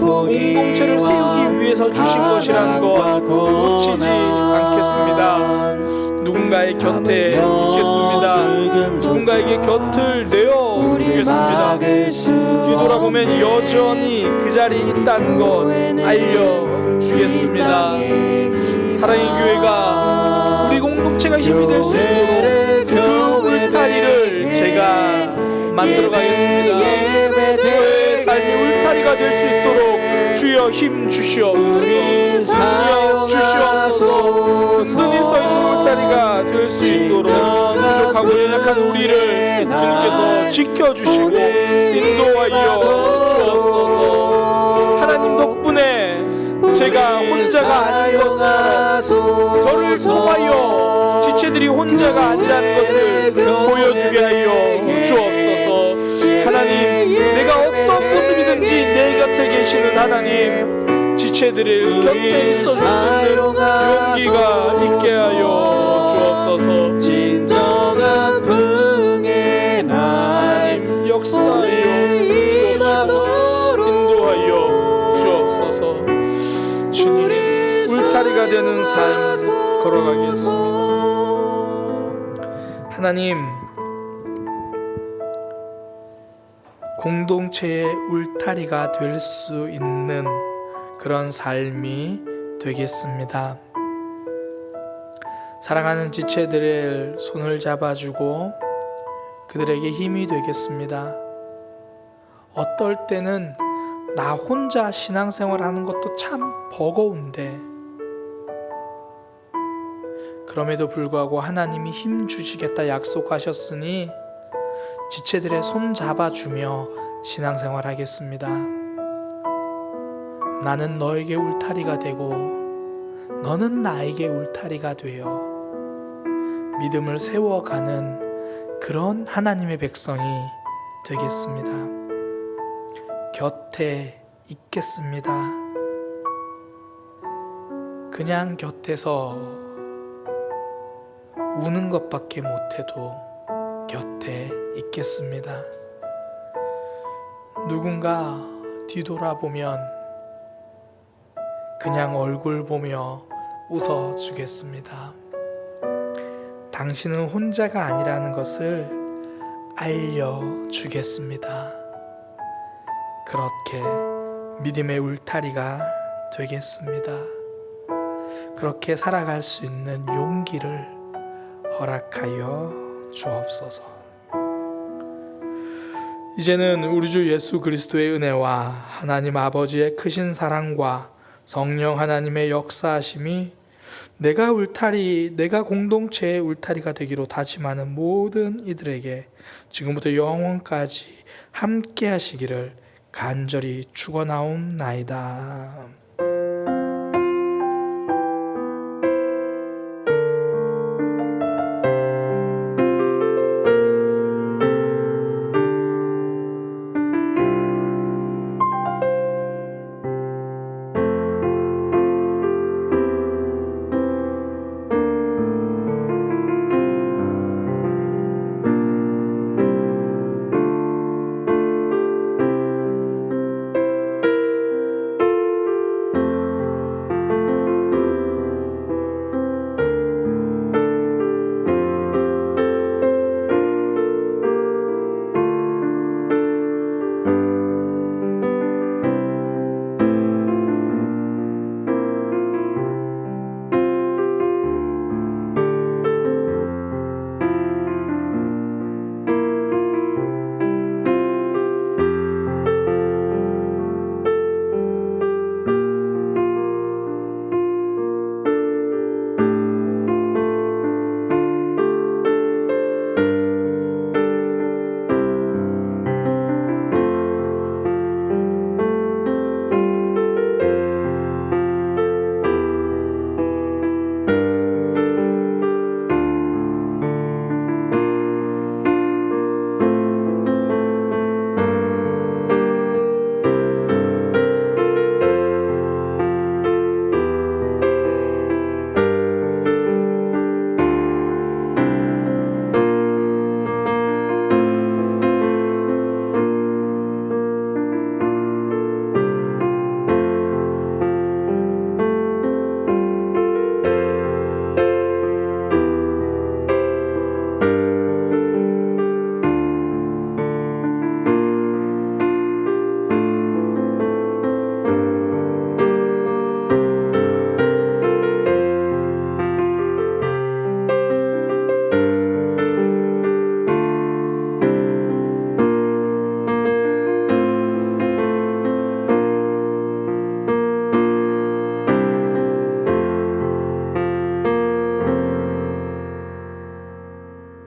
공동체를 세우기 위해서 주신 것이라는 것 놓치지 않겠습니다. 누군가의 곁에 있겠습니다. 누군가에게 곁을 내어주겠습니다. 뒤돌아보면 여전히 그 자리에 있다는 것 알려주겠습니다. 사랑의 교회가 우리 공동체가 힘이 될 수 있도록 그 울타리를 제가 만들어 가겠습니다. 저의 삶이 울타리가 될 수 있도록 주여 힘 주시옵소서. 능력 주시옵소서. 든든히 서 있는 울타리가 될 수 있도록 부족하고 연약한 우리를 주님께서 지켜주시고 인도하여 주옵소서. 하나님 덕분에 제가 혼자가 아닌 것처럼 저를 통하여 지체들이 혼자가 아니라는 것을 보여주게 하여 주옵소서. 하나님, 내가 어떤 모습이든지 내 곁에 계시는 하나님, 지체들을 곁에 있어줄 수 있는 용기가 있게 하여 주옵소서. 진정한 풍의 날 하나님, 역사하여 주옵시고 인도하여 주옵소서. 주님, 울타리가 되는 삶 걸어가겠습니다. 하나님, 공동체의 울타리가 될 수 있는 그런 삶이 되겠습니다. 사랑하는 지체들의 손을 잡아주고 그들에게 힘이 되겠습니다. 어떨 때는 나 혼자 신앙생활 하는 것도 참 버거운데, 그럼에도 불구하고 하나님이 힘 주시겠다 약속하셨으니 지체들의 손 잡아주며 신앙생활 하겠습니다. 나는 너에게 울타리가 되고 너는 나에게 울타리가 되어 믿음을 세워가는 그런 하나님의 백성이 되겠습니다. 곁에 있겠습니다. 그냥 곁에서 우는 것밖에 못해도 곁에 있겠습니다. 누군가 뒤돌아보면 그냥 얼굴 보며 웃어주겠습니다. 당신은 혼자가 아니라는 것을 알려주겠습니다. 그렇게 믿음의 울타리가 되겠습니다. 그렇게 살아갈 수 있는 용기를 허락하여 주옵소서. 이제는 우리 주 예수 그리스도의 은혜와 하나님 아버지의 크신 사랑과 성령 하나님의 역사하심이 내가 공동체의 울타리가 되기로 다짐하는 모든 이들에게 지금부터 영원까지 함께 하시기를 간절히 축원하옵나이다.